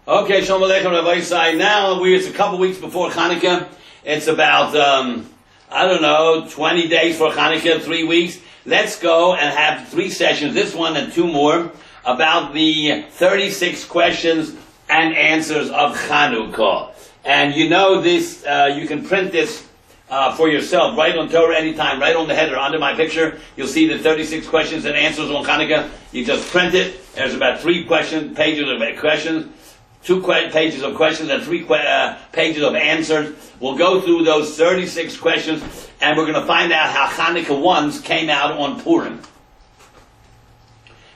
Okay, Shalom Aleichem, Rabbi Yosef. Now it's a couple weeks before Chanuka. It's about 20 days for Chanuka, 3 weeks. Let's go and have 3 sessions, this one and 2 more, about the 36 questions and answers of Chanuka. And you know this, you can print this for yourself, right on Torah anytime, right on the header, under my picture. You'll see the 36 questions and answers on Chanuka. You just print it. There's about 3 pages of questions. 2 pages of questions and 3 pages of answers. We'll go through those 36 questions, and we're going to find out how Chanuka ones came out on Purim.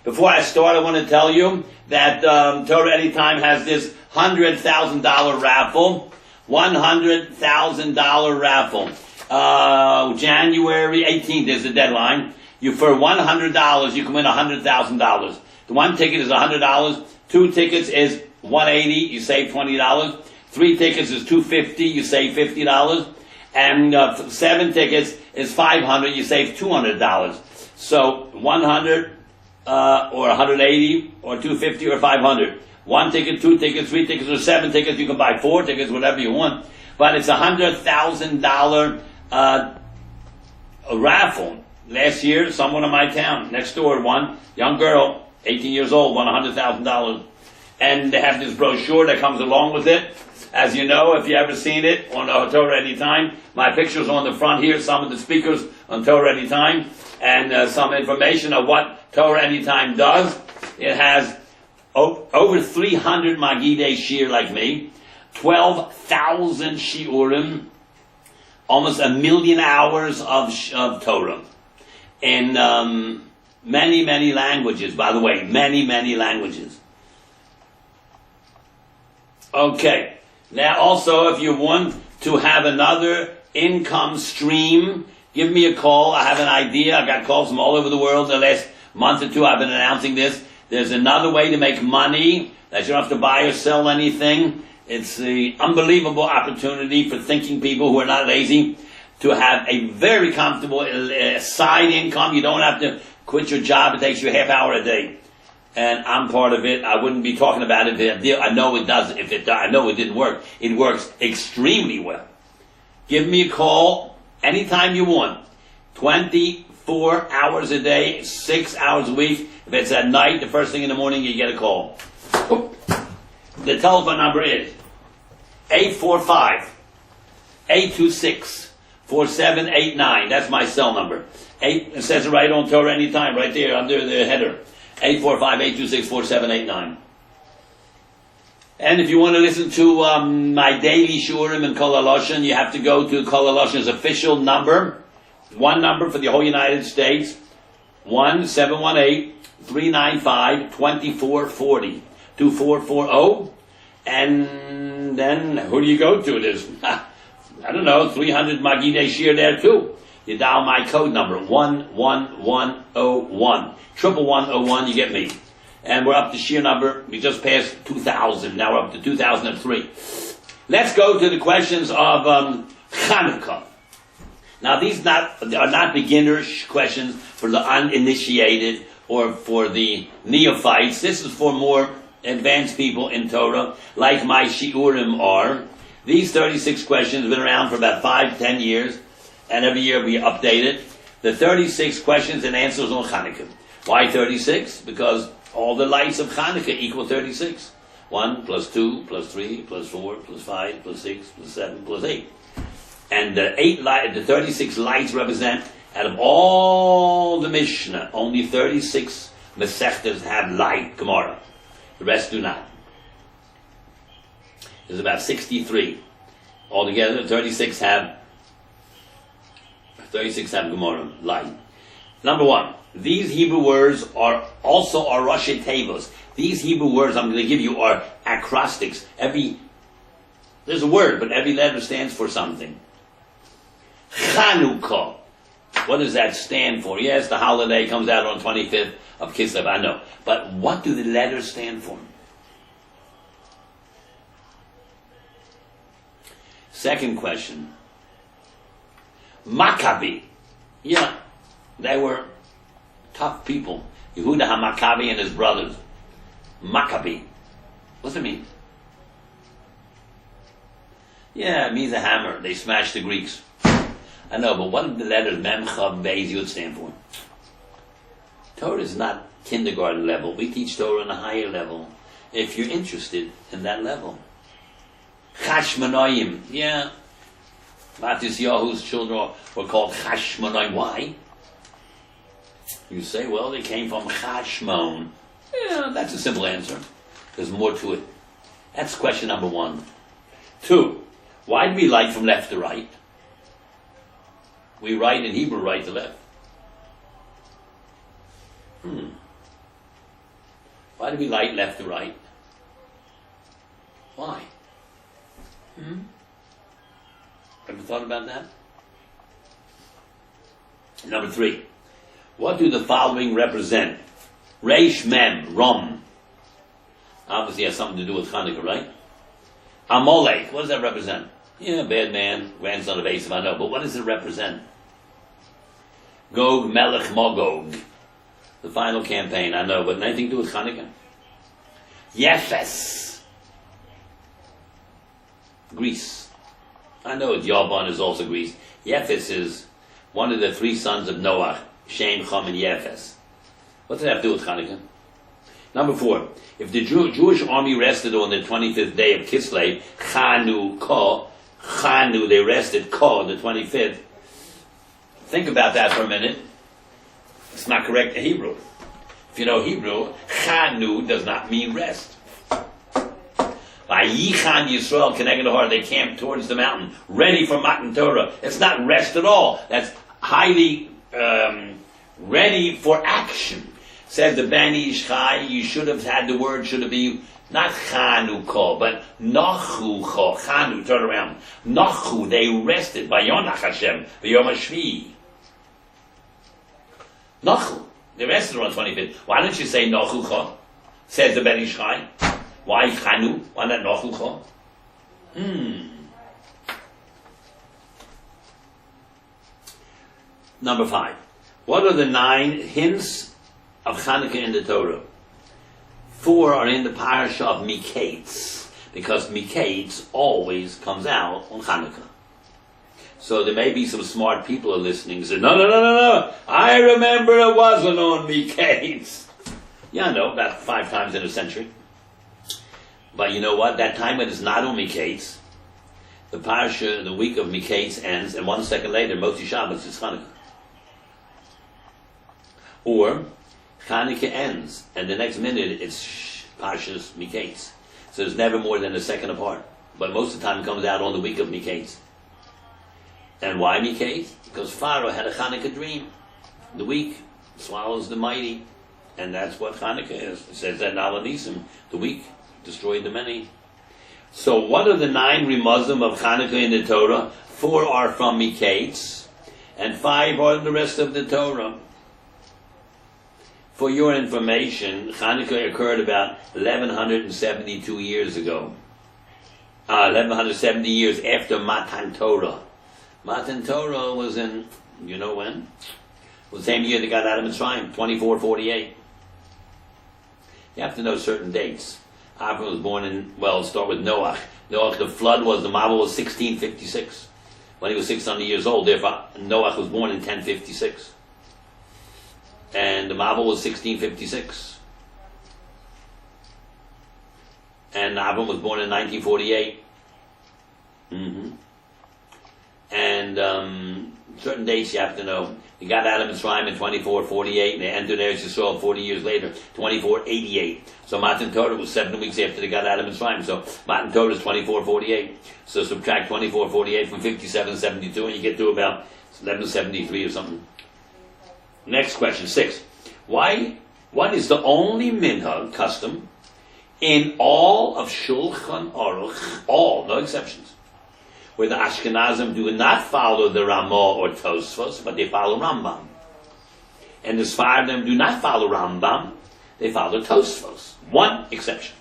Before I start, I want to tell you that Torah Anytime has this $100,000 raffle. $100,000 raffle. January 18th is the deadline. For $100, you can win $100,000. The 1 ticket is $100. 2 tickets is $180, you save $20. 3 tickets is $250, you save $50. And 7 tickets is $500, you save $200. So 100 or 180 or 250 or 500. 1 ticket, 2 tickets, 3 tickets, or 7 tickets. You can buy 4 tickets, whatever you want. But it's $100,000 raffle. Last year, someone in my town next door won. Young girl, 18 years old, won $100,000. And they have this brochure that comes along with it. As you know, if you ever seen it on Torah Anytime, my picture's on the front here, some of the speakers on Torah Anytime, and some information of what Torah Anytime does. It has over 300 Magidei Shir like me, 12,000 Shiurim, almost 1 million hours of Torah, in many, many languages, by the way, many, many languages. Okay, now also if you want to have another income stream, give me a call. I have an idea. I got calls from all over the world. The last month or 2 I've been announcing this. There's another way to make money that you don't have to buy or sell anything. It's the unbelievable opportunity for thinking people who are not lazy to have a very comfortable side income. You don't have to quit your job. It takes you a half hour a day. And I'm part of it. I wouldn't be talking about it if it, I know it does. I know it didn't work. It works extremely well. Give me a call anytime you want. 24 hours a day, 6 hours a week. If it's at night, the first thing in the morning, you get a call. The telephone number is 845-826-4789. That's my cell number. It says it right on Torah Anytime, right there under the header. 845-826-4789. And if you want to listen to my daily shurim in Kol HaLashon, you have to go to Kol HaLashon's official number. 1 number for the whole United States. 1-718-395-2440. 2440. And then who do you go to? There's, I don't know, 300 Magidei Shir there too. You dial my code number, 11101. 11101, you get me. And we're up to Shir number, we just passed 2,000. Now we're up to 2003. Let's go to the questions of Chanuka. Now these are not beginner questions for the uninitiated or for the neophytes. This is for more advanced people in Torah, like my shiurim are. These 36 questions have been around for about 5-10 years, and every year we update it. The 36 questions and answers on Chanuka. Why 36? Because all the lights of Chanuka equal 36. 1 plus 2 plus 3 plus 4 plus 5 plus 6 plus 7 plus 8. And the 36 lights represent, out of all the Mishnah, only 36 Masechtas have light, Gemara. The rest do not. There's about 63. Altogether, 36 have Gemara, light. Number 1, these Hebrew words are also Rashi Tevos. These Hebrew words I'm going to give you are acrostics. There's a word, but every letter stands for something. Chanuka. What does that stand for? Yes, the holiday comes out on 25th of Kislev, I know. But what do the letters stand for? Second question. Maccabi. Yeah, they were tough people. Yehuda HaMaccabi and his brothers. Maccabi. What's it mean? Yeah, it means a hammer. They smashed the Greeks. I know, but what did the letters Mem, Chav, Beis, Yud stand for? Torah is not kindergarten level. We teach Torah on a higher level. If you're interested in that level. Chashmonaim. Yeah. Matisyahu's children were called Chashmonaim. Why? You say, well, they came from Chashmon. Yeah, that's a simple answer. There's more to it. That's question number 1. 2, why do we write from left to right? We write in Hebrew right to left. Why do we write left to right? Why? Ever thought about that? Number 3, what do the following represent? Reish Mem, Rom. Obviously has something to do with Chanuka, right? Amalek, what does that represent? Yeah, bad man, grandson of Esav, I know, but what does it represent? Gog, Melech, Magog. The final campaign, I know, but anything to do with Chanuka? Yefes. Greece. I know Yavan is also Greece. Yefes is one of the 3 sons of Noah, Shem, Cham, and Yefes. What does that have to do with Chanuka? Number 4, if the Jewish army rested on the 25th day of Kislev, Chanuka, they rested Ka, the 25th. Think about that for a minute. It's not correct in Hebrew. If you know Hebrew, Chanu does not mean rest. Vayichan Yisrael, connected to heart, they camped towards the mountain, ready for Matan Torah. It's not rest at all. That's highly ready for action. Says the Bani Ishchai, you should have had the word, should have been not Chanuka, but Nachucha. Chanu, turn around. Nachu, they rested by Yonach Hashem, by Yom HaShvi. Nachu, they rested on 25th. Why don't you say Nachucha? Says the Bani Ishchai. Why Chanu? Why not Nachucha? Number 5. What are the 9 hints of Chanuka in the Torah? 4 are in the parasha of Miketz, because Miketz always comes out on Chanuka. So there may be some smart people are listening and say, no, I remember it wasn't on Miketz. Yeah, I know, about 5 times in a century. But you know what? That time when it's not on Miketz, the parasha, the week of Miketz ends, and 1 second later, Motzi Shabbos is Chanuka. Or Chanuka ends, and the next minute it's Parshas Miketz. So it's never more than a second apart. But most of the time it comes out on the week of Miketz. And why Miketz? Because Pharaoh had a Chanuka dream. The weak swallows the mighty. And that's what Chanuka is. It says that in Nisim, the weak destroyed the many. So what are the 9 remuzim of Chanuka in the Torah? 4 are from Miketz, and 5 are the rest of the Torah. For your information, Chanuka occurred about 1172 years ago. 1170 years after Matan Torah. Matan Torah was in, you know when? It was the same year they got out of Mitzrayim, 2448. You have to know certain dates. Avram was born in, well, start with Noah. Noah, the flood was, the Mabul was 1656. When he was 600 years old, therefore Noah was born in 1056. And the Mabul was 1656. And Avram was born in 1948. And certain dates you have to know. They got out of Mitzrayim in 2448, and they entered Eretz Yisrael 40 years later, 2488. So Matan Torah was 7 weeks after they got out of Mitzrayim. So Matan Torah is 2448. So subtract 2448 from 5772, and you get to about 1173 or something. Next question, 6. What is the only minhag, custom, in all of Shulchan Aruch, all, no exceptions, where the Ashkenazim do not follow the Ramah or Tosfos, but they follow Rambam. And the Sfardim do not follow Rambam, they follow Tosfos. 1 exception.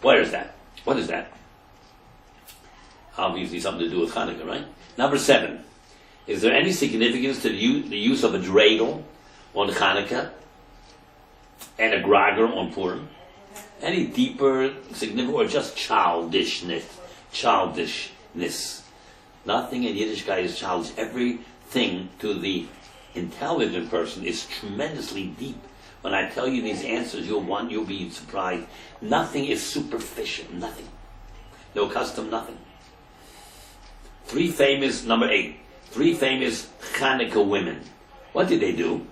Where is that? What is that? Obviously something to do with Chanuka, right? Number 7. Is there any significance to the use of a dreidel on Chanuka and a grager on Purim? Any deeper significance, or just childish Nothing in Yiddishkeit is childish. Everything to the intelligent person is tremendously deep. When I tell you these answers, you'll be surprised. Nothing is superficial. Nothing. No custom, nothing. Number 8. 3 famous Chanuka women. What did they do?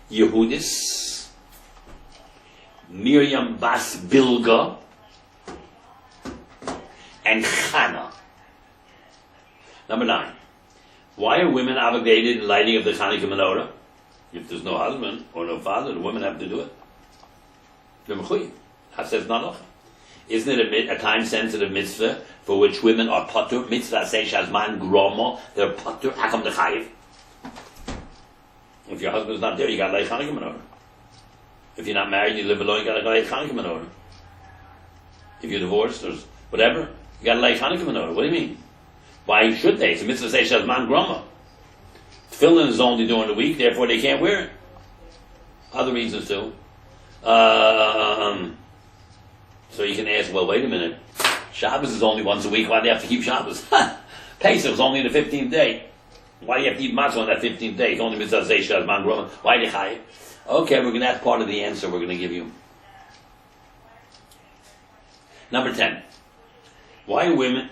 Yehudis, Miriam Bas Bilga, and Chana. Number 9. Why are women obligated in lighting of the Chanuka menorah? If there's no husband or no father, the women have to do it. Isn't it a time-sensitive mitzvah for which women are patur? Mitzvah shazman gromo, they're patur hakam dechayiv. If your husband's not there, you got to light Chanuka menorah. If you're not married, you live alone, you got to light Chanuka menorah. If you're divorced or whatever, you got to light Chanuka menorah. What do you mean? Why should they? It's a mitzvah shazman gromo. Tefillin is only during the week, therefore they can't wear it. Other reasons too. So you can ask, well, wait a minute. Shabbos is only once a week. Why do you have to keep Shabbos? Pesach is only the 15th day. Why do you have to eat matzah on that 15th day? It's only mitzvah zeishas man groma. Why do you chayiv? Okay, that's part of the answer we're going to give you. Number 10. Why women?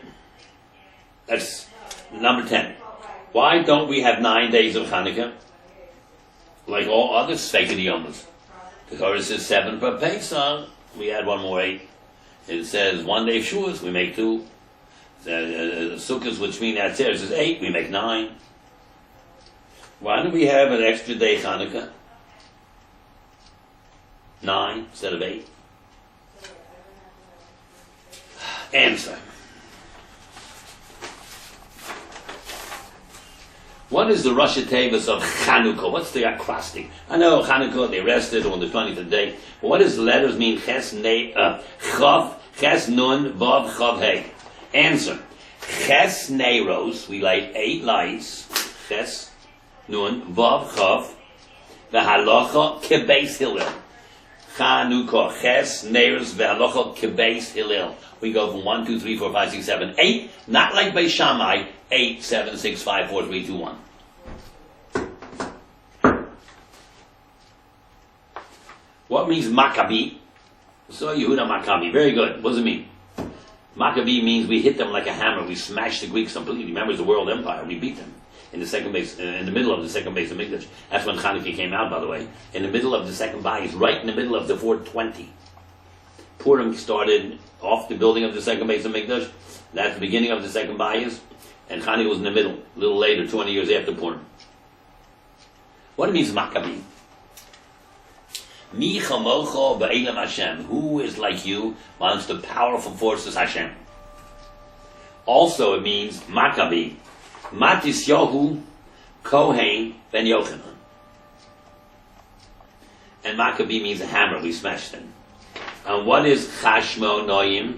That's number 10. Why don't we have 9 days of Chanuka? Like all other Sfeikid Yomas. The Torah says 7 for Pesach. We add one more 8. It says 1 day Shuas, we make 2. Sukkot, which means that says 8, we make 9. Why do we have an extra day Chanuka? 9 instead of 8. Answer. What is the Rosh Hashanah of Chanuka? What's the acrostic? I know Chanuka, they rested on the 20th day. But what does the letters mean? Ches, Chav, Ches, Nun, Vav, Chav, Hey. Answer. Ches, Neiros, we light 8 lights. Ches, Nun, Vav, Chav, V'halacha, Kebeis Hillel. Chanuka, Ches, Neiros, V'halacha, Kebeis Hillel. We go from 1, 2, 3, 4, 5, 6, 7, 8. Not like Beis Shammai, 8, 7, 6, 5, 4, 3, 2, 1. What means Maccabi? So Yehuda Maccabi. Very good. What does it mean? Maccabi means we hit them like a hammer. We smashed the Greeks completely. Remember, it's the world empire. We beat them in the middle of the second base of Mikdash. That's when Chanuka came out, by the way. In the middle of the second bayis, right in the middle of the 420. Purim started off the building of the second base of Mikdash. That's the beginning of the second bayis. And Chanuka was in the middle, a little later, 20 years after Purim. What it means Maccabi? Mi chamocho ba'elam Hashem. Who is like you amongst the powerful forces Hashem? Also it means Maccabi. Matisyahu Kohen ben Yochanan. And Maccabi means a hammer. We smashed them. And what is Chashmo Noyim?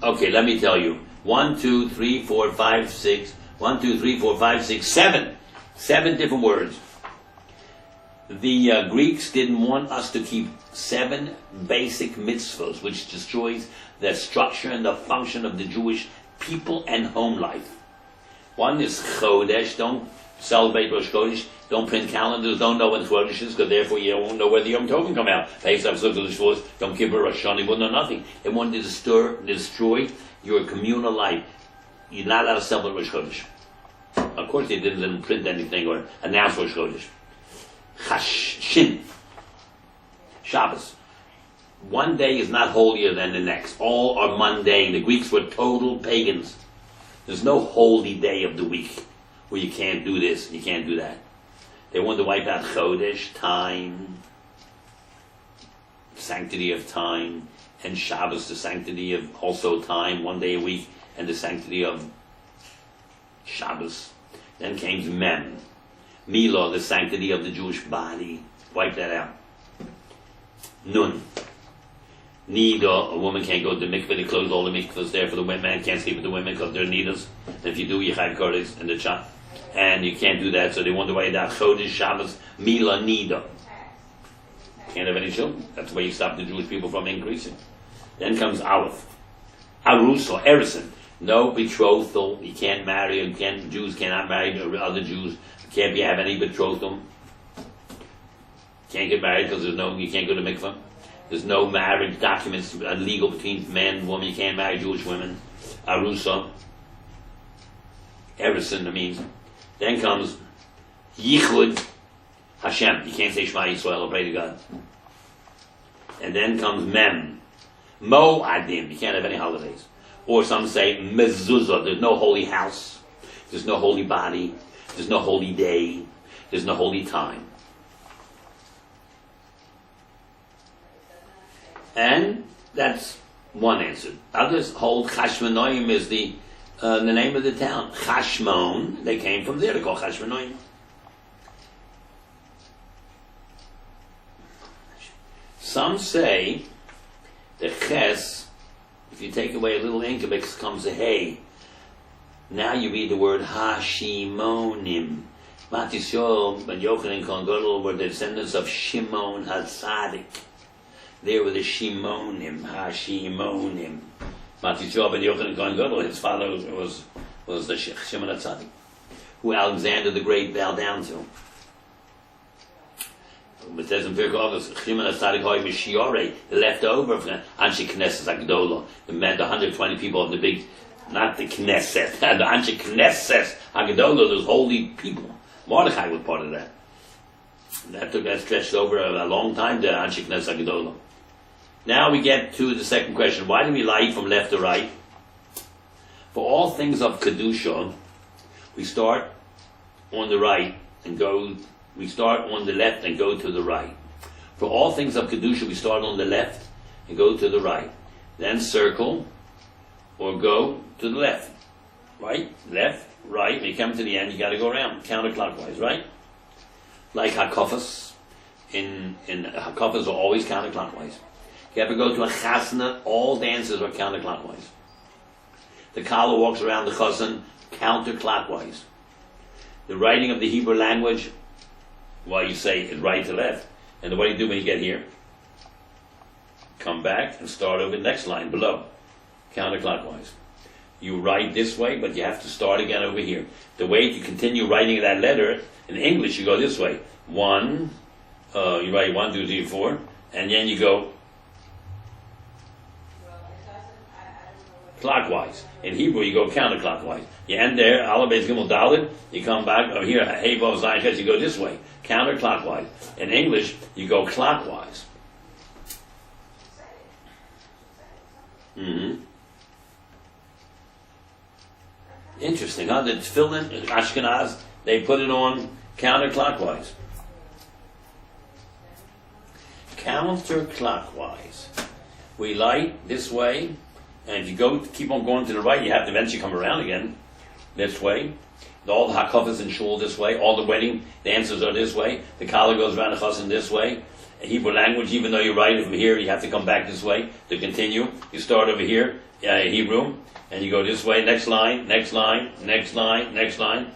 Okay, let me tell you. 1, 2, 3, 4, 5, 6. 1, 2, 3, 4, 5, 6, 7. 7 different words. The Greeks didn't want us to keep 7 basic mitzvahs, which destroys the structure and the function of the Jewish people and home life. One is Chodesh. Don't celebrate Rosh Chodesh. Don't print calendars. Don't know when Chodesh is, because therefore you won't know where the Yom Tovim come out. Pesach, Sukkot, Shavuos, Yom Kippur, Rosh Hashanah, you won't know nothing. They wanted to destroy your communal life. You're not allowed to celebrate Rosh Chodesh. Of course, they didn't print anything or announce Rosh Chodesh. Shin. Shabbos. One day is not holier than the next. All are mundane. The Greeks were total pagans. There's no holy day of the week where you can't do this and you can't do that. They wanted to wipe out Chodesh, time, sanctity of time, and Shabbos, the sanctity of also time, 1 day a week, and the sanctity of Shabbos. Then came Mem. Milah, the sanctity of the Jewish body. Wipe that out. Nun. Nida, a woman can't go to the mikveh. They closed all the mikvahs there for the women. Man can't sleep with the women because they're nidas. And if you do, you have kodesh and the chat. And you can't do that, so they want to write out Chodesh, Shabbos, Milah, Nida. Can't have any children. That's why you stop the Jewish people from increasing. Then comes Aleph. Arus or Erison. No betrothal. You can't marry. Jews cannot marry other Jews. You can't have any betrothal. Can't get married because you can't go to mikvah. There's no marriage documents legal between man and woman. You can't marry Jewish women. Arusa. Erison, that means. Then comes Yichud Hashem. You can't say Shema Yisrael or pray to God. And then comes Mem. Mo'adim. You can't have any holidays. Or some say Mezuzah. There's no holy house. There's no holy body. There's no holy day. There's no holy time. And that's one answer. Others hold Chashmonoim is the name of the town. Chashmon, they came from there. They call Chashmonoim. Some say the Ches, if you take away a little ink, it becomes a Hey. Now you read the word Hashimonim. Matisol, Ben Yochanan and Kohen Gadol were the descendants of Shimon HaTzadik. They were the Shimonim, Hashimonim. Matisol, Ben Yochanan and Kohen Gadol, his father was the Shimon HaTzadik, who Alexander the Great bowed down to. It says in Pirkei Avos, Shimon HaTzadik Hoy Mishiore, the leftover of Anshe Knesset Hagdolah, the 120 people of the big, not the Knesset, the Anshe Knesset Hagdolah, those holy people. Mordechai was part of that. That stretched over a long time, the Anshe Knesset Hagdolah. Now we get to the second question. Why do we lie from left to right? For all things of Kedusha, we start on the right and we start on the left and go to the right. For all things of Kedusha, we start on the left and go to the right. Then circle or go to the left. Right? Left, right. When you come to the end, you got to go around counterclockwise, right? Like Hakafas. Hakafas are always counterclockwise. If you ever go to a chasna, all dances are counterclockwise. The kala walks around the chassan counterclockwise. The writing of the Hebrew language, what you say is right to left. And what do you do when you get here? Come back and start over the next line below, counterclockwise. You write this way, but you have to start again over here. The way to continue writing that letter, in English you go this way. You write 1, 2, 3, 4, and then you go clockwise. In Hebrew, you go counterclockwise. You end there, Aleph Beis Gimel Daled, you come back over here, Hey Vav Zayin Ches, you go this way, counterclockwise. In English, you go clockwise. Interesting, huh? The Tefillin, Ashkenaz, they put it on counterclockwise. Counterclockwise. We light this way, and if you keep on going to the right, you have to eventually come around again this way. All the hakafas in shul this way. All the wedding dances are this way. The kala goes around the chassan this way. Hebrew language, even though you write it from here, you have to come back this way to continue. You start over here, Hebrew, and you go this way. Next line, next line, next line, next line.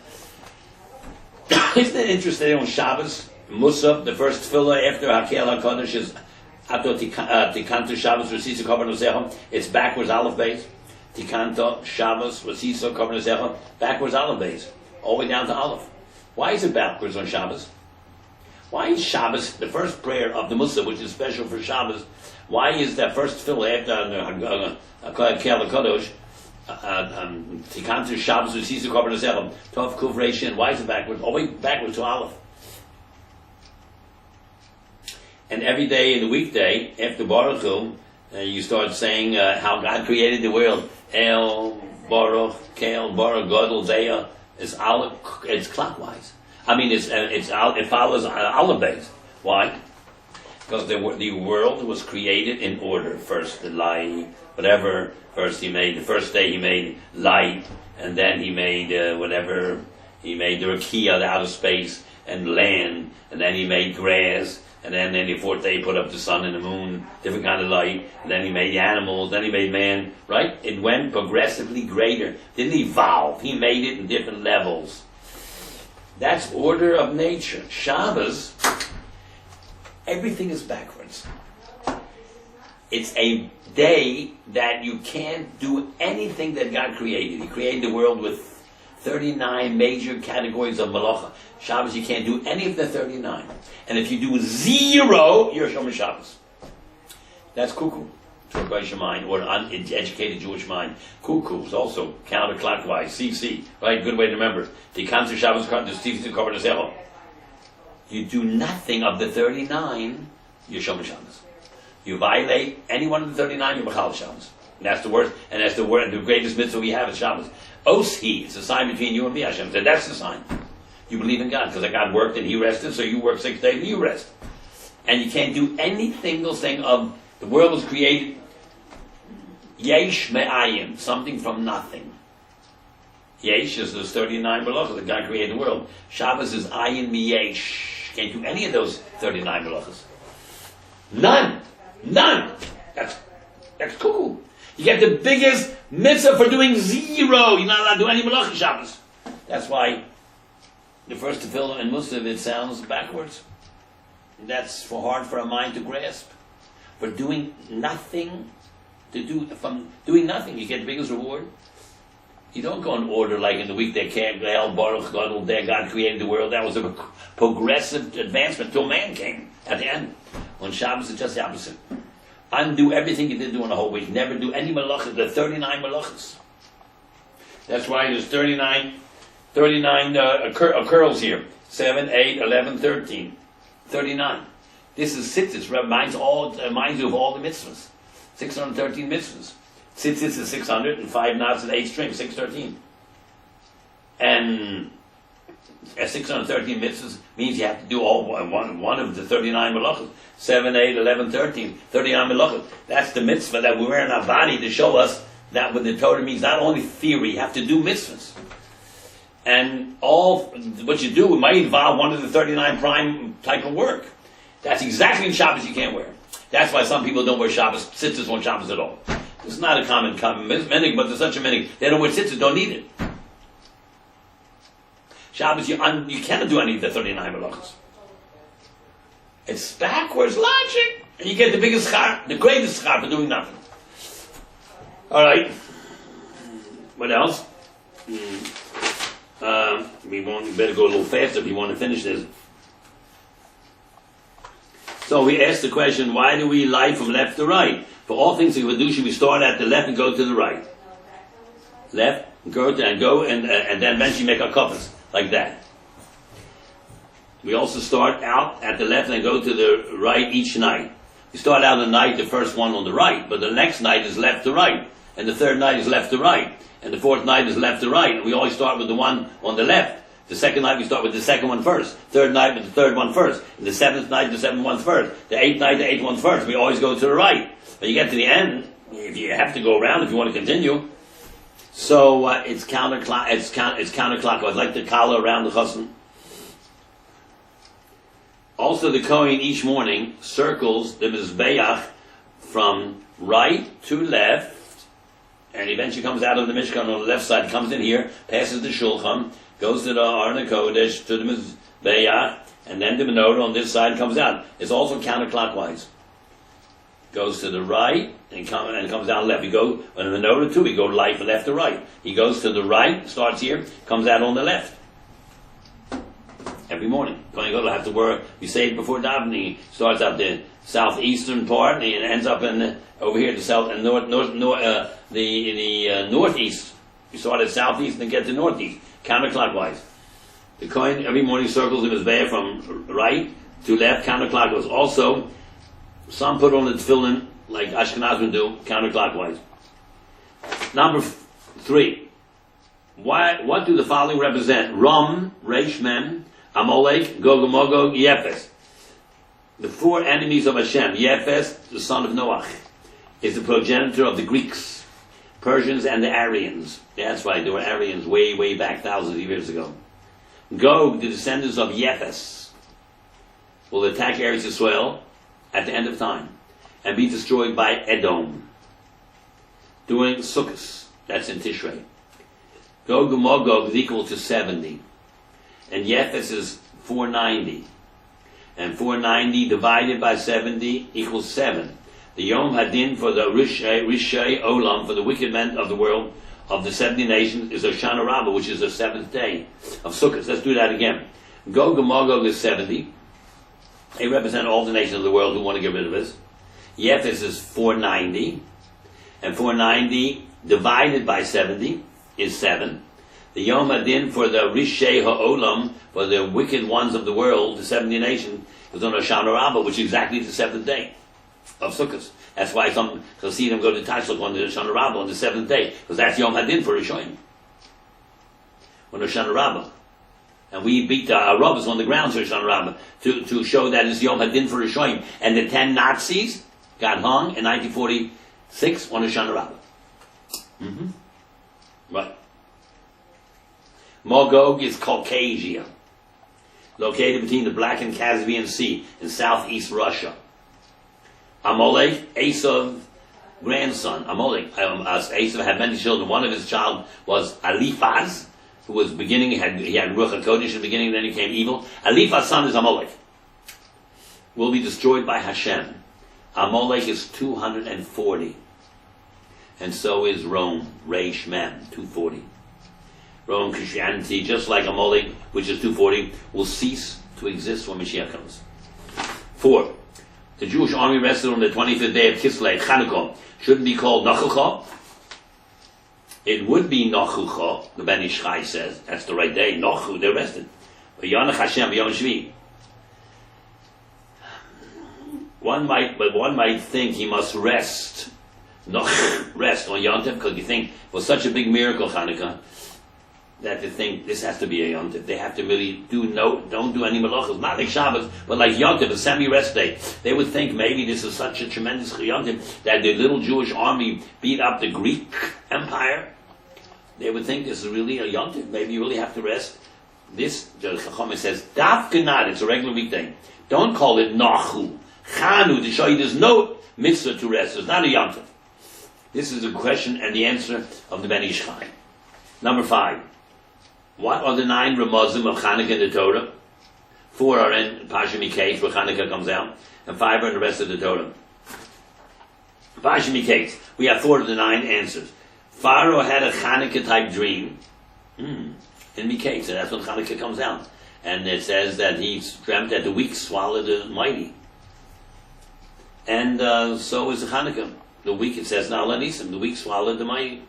Isn't it interesting on Shabbos, Musaf, the first tefillah after Hakel HaKadosh is Tikanto Shabbos Rasisa Korban Osecha. It's backwards Aleph Beis. Tikanto Shabbos Rasisa Korban Osecha. Backwards Aleph Beis, all the way down to Aleph. Why is it backwards on Shabbos? Why is Shabbos the first prayer of the Musaf, which is special for Shabbos? Why is that first tefillah after Hakel HaKadosh? Tikanto Shabbos Rasisa Korban Osecha. Tov Kuv Reishin. Why is it backwards? All the way backwards to Aleph. And every day in the weekday, after Baruch Hu, you start saying how God created the world. El, Baruch, Kel, Baruch, Gadol, Zeya. It's clockwise. I mean, it follows Aleph Beis. Why? Because the world was created in order. First the light, whatever. First the first day he made light, and then he made He made the Rakia, the outer space, and land, and then he made grass. And then the fourth day he put up the sun and the moon, different kind of light. And then he made the animals, then he made man, right? It went progressively greater. Didn't evolve. He made it in different levels. That's order of nature. Shabbos, everything is backwards. It's a day that you can't do anything that God created. He created the world with 39 major categories of malacha. Shabbos, you can't do any of the 39. And if you do 0, you're Shomer Shabbos. That's cuckoo to a Goyish mind, or an uneducated Jewish mind. Cuckoo is also counterclockwise, CC, right? Good way to remember. The Kanzer Shabbos, the CC, Korban Zero. You do nothing of the 39, you're Shomer Shabbos. You violate any one of the 39, you're Mechal Shabbos. And that's the worst, and that's the word, the greatest mitzvah we have is Shabbos. Oshi, it's a sign between you and me, Hashem said, that's the sign. You believe in God, because God worked and He rested, so you work 6 days and you rest. And you can't do any single thing of, the world was created, Yesh Me'ayim, something from nothing. Yesh is those 39 malachas that God created the world. Shabbos is Ayin Miyesh. Can't do any of those 39 malachas. None. That's cuckoo. You get the biggest mitzvah for doing 0. You're not allowed to do any malacha Shabbos. That's why the first tefillah in Musaf, it sounds backwards. That's hard for a mind to grasp. For doing nothing, from doing nothing, you get the biggest reward. You don't go in order like in the week they came, Baruch God created the world. That was a progressive advancement till man came at the end. On Shabbos, it's just the opposite. Undo everything you did do in the whole week. Never do any malachas. There are 39 malachas. That's why there's 39 curls here. 7, 8, 11, 13. 39. This is tzitzis. Reminds you of all the mitzvahs. 613 mitzvahs. Tzitzis is 600, and 5 knots and 8 strings, 613. And 613 mitzvahs means you have to do all one of the 39 malachas. 7, 8, 11, 13. 39 malachas. That's the mitzvah that we wear in our body to show us that what the Torah means, not only theory, you have to do mitzvahs. And all what you do might involve one of the 39 prime type of work. That's exactly in Shabbos you can't wear. That's why some people don't wear Shabbos, tzitzis on Shabbos at all. It's not a common minhag, but there's such a minhag. They don't wear tzitzis, don't need it. Shabbos, you cannot do any of the 39 malachas. It's backwards logic. And you get the biggest schar, the greatest schar for doing nothing. Alright. What else? We better go a little faster if we want to finish this. So we asked the question, why do we lie from left to right? For all things that we do, should we start at the left and go to the right? Left, go, and then eventually make our compass, like that. We also start out at the left and go to the right each night. We start out the night, the first one on the right, but the next night is left to right, and the third night is left to right, and the fourth night is left to right, and we always start with the one on the left. The second night we start with the second one first. Third night with the third one first. And the seventh night the seventh one first. The eighth night the eighth one first. We always go to the right. But you get to the end, if you have to go around if you want to continue. So it's counterclockwise, like the collar around the chassan. Also, the Kohen each morning circles the mizbeach from right to left, and eventually comes out of the Mishkan on the left side. Comes in here, passes the shulchan, goes to the Aron HaKodesh, to the Mizbeach, and then the menorah on this side comes out. It's also counterclockwise. Goes to the right and comes out left. We go on the menorah too. We go left to right. He goes to the right, starts here, comes out on the left. Every morning, Kohen Gadol have to work. We say it before davening. He starts out the southeastern part and he ends up in over here the south and northeast. You start at southeast and get to northeast. Counterclockwise. The Kohen every morning circles the mizbeach from right to left, counterclockwise. Also, some put on the tefillin like Ashkenazim do, counterclockwise. Number 3. What do the following represent? Ram, Reish Mem, Amalek, Gog and Magog, Yefes. The 4 enemies of Hashem. Yefes, the son of Noach, is the progenitor of the Greeks, Persians, and the Aryans. That's right, there were Aryans way back thousands of years ago. Gog, the descendants of Yefes, will attack Eretz Yisrael at the end of time and be destroyed by Edom during Sukkot. That's in Tishrei. Gog and Magog is equal to 70. And Yefes is 490. And 490 divided by 70 equals 7. The Yom Hadin for the Rishai Olam, for the wicked men of the world, of the 70 nations, is Hoshana Rabbah, which is the 7th day of Sukkot. Let's do that again. Gog and Magog is 70. They represent all the nations of the world who want to get rid of us. Yefes is 490. And 490 divided by 70 is 7. The Yom Hadin for the Rishei Ha'olam, for the wicked ones of the world, the 70 nations, is on Hoshana Rabbah, which is exactly the 7th day of Sukkot. That's why some Hasidim go to Tashluk on the Hoshana Rabbah on the 7th day, because that's Yom Hadin for Rishonim. On Hoshana Rabbah. And we beat our robbers on the ground for Hoshana Rabbah to show that it's Yom Hadin for Rishonim. And the 10 Nazis got hung in 1946 on Hoshana Rabbah. Right. Magog is Caucasia, located between the Black and Caspian Sea in southeast Russia. Amalek, Esav, grandson. Amalek, Esav had many children. One of his child was Eliphaz, who was beginning, he had Ruach HaKodesh in the beginning, then he became evil. Eliphaz's son is Amalek. Will be destroyed by Hashem. Amalek is 240. And so is Rome, Reish Mem, 240. Rome, Christianity, just like Amalek, which is 240, will cease to exist when Mashiach comes. 4. The Jewish army rested on the 25th day of Kislev, Chanuka. Shouldn't be called Nachucha. It would be Nachucha, the Ben Ish Chai says. That's the right day. Nachu, they rested. But Yanach Hashem, Yom Shvi. One might think he must rest. Rest on Yom Tov, because you think, well, such a big miracle, Chanukah, that they think this has to be a Yom Tov. They have to really don't do any malachas, not like Shabbos, but like Yom Tov, a semi-rest day. They would think maybe this is such a tremendous Yom Tov that the little Jewish army beat up the Greek Empire. They would think this is really a Yom Tov. Maybe you really have to rest. This, the Chacham says, Dafka not, it's a regular weekday. Don't call it Nachu. Chanu, to show you there's no mitzvah to rest. It's not a Yom Tov. This is the question and the answer of the Ben Ish Chai. Number 5. What are the 9 Ramazim of Chanukah in the Torah? 4 are in Parsha Miketz, where Chanukah comes out, and 5 are in the rest of the Torah. Parsha Miketz, we have 4 of the 9 answers. Pharaoh had a Chanukah type dream in Miketz, and that's when Chanukah comes out. And it says that he dreamt that the weak swallowed the mighty. And so is the Chanukah. The weak, it says, now Nisim, the weak swallowed the mighty.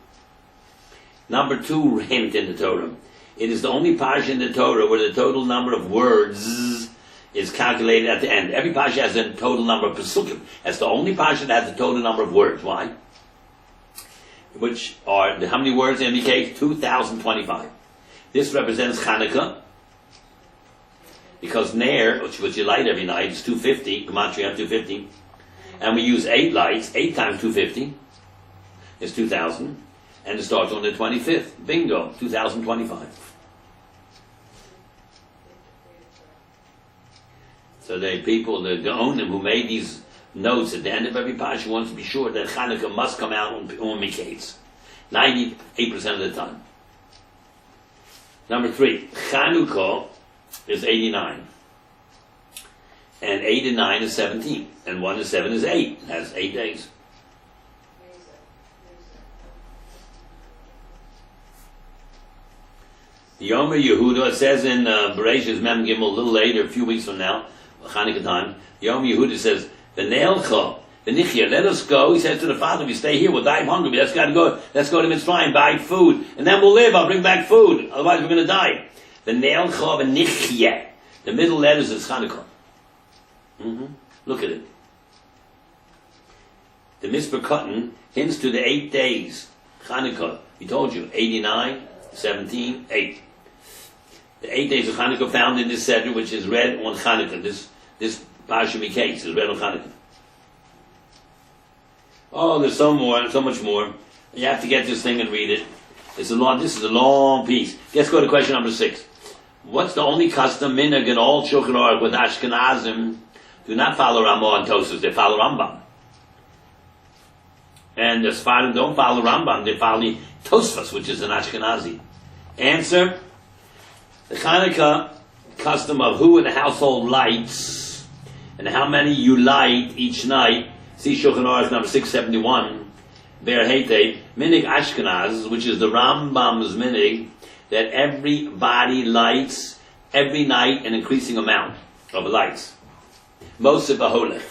Number 2 hint in the Torah. It is the only parsha in the Torah where the total number of words is calculated at the end. Every parsha has a total number of pesukim. That's the only parsha that has the total number of words. Why? Which are, how many words in the case? 2,025. This represents Chanukah, because Ner, which you light every night, is 250, Gematria 250. And we use 8 lights, 8 times 250 is 2,000. And it starts on the 25th. Bingo, 2025. So the people, the Gaonim who made these notes at the end of every parsha wants to be sure that Chanukah must come out on Miketz. 98% of the time. Number 3, Chanukah is 89. And 8 and 9 is 17. And 1 and 7 is 8. It has 8 days. The Yomer Yehuda, it says in Bereshis Mem Gimel, a little later, a few weeks from now, Chanukah time, the Yomer Yehuda says, V'neilcha, v'nichya, let us go. He says to the father, we stay here, we'll die of hunger. Let's go to Mitzrayim, buy food, and then we'll live. I'll bring back food. Otherwise, we're going to die. V'neilcha, v'nichya. The middle letters is Chanukah. Look at it. The Mispah Cotton hints to the 8 days. Chanukah. He told you, 89, 17, 8. The 8 days of Chanukah found in this Seder, which is read on Chanukah. This Parsha Miketz is read on Chanukah. Oh, there's so much more. You have to get this thing and read it. This is a long piece. Let's go to question number 6. What's the only custom, minhag, in all Shulchan Aruch with Ashkenazim do not follow Ramah and Tosfos, they follow Rambam. And the Sfardim don't follow Rambam, they follow Tosfos, which is an Ashkenazi. Answer, the Chanukah custom of who in the household lights, and how many you light each night, See Shulchan Aruch number 671. Ber Heite Minig Ashkenaz, which is the Rambam's minig, that everybody lights every night an increasing amount of lights. Most of the Holech.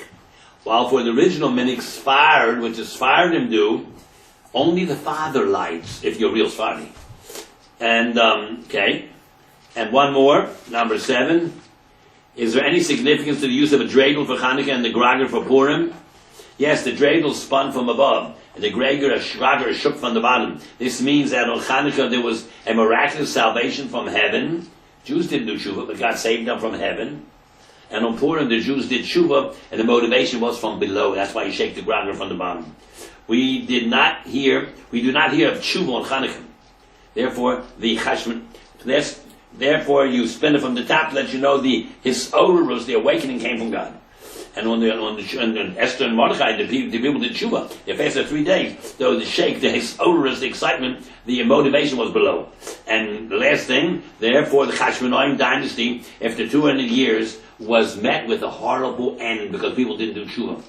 While for the original minig Sfard, which is Sfardim do, only the father lights if you're real Sfardi. And okay. And one more, number 7. Is there any significance to the use of a dreidel for Chanukah and the Grager for Purim? Yes, the dreidel spun from above, and the Grager shook from the bottom. This means that on Chanukah there was a miraculous salvation from heaven. Jews didn't do tshuva, but God saved them from heaven. And on Purim the Jews did tshuva, and the motivation was from below. That's why you shake the Grager from the bottom. We do not hear of tshuva on Chanukah. Therefore, you spin it from the top to let you know the hisorus, the awakening came from God. And on Esther and Mordechai, the people did tshuva. They fasted 3 days. So the shake, the hisorus, the excitement, the motivation was below. And the last thing, therefore, the Chashmonaim dynasty, after 200 years, was met with a horrible end because people didn't do tshuva.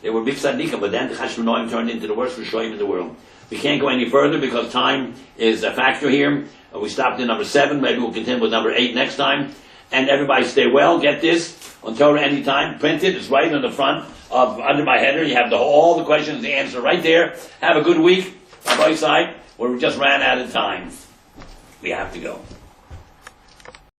They were big tzaddikim, but then the Chashmonaim turned into the worst Rishoyim in the world. We can't go any further because time is a factor here. We stopped in number 7. Maybe we'll continue with number 8 next time. And everybody stay well. Get this on Torah Anytime. Print it. It's right on the front of under my header. You have all the questions, the answer right there. Have a good week. On my side, where we just ran out of time. We have to go.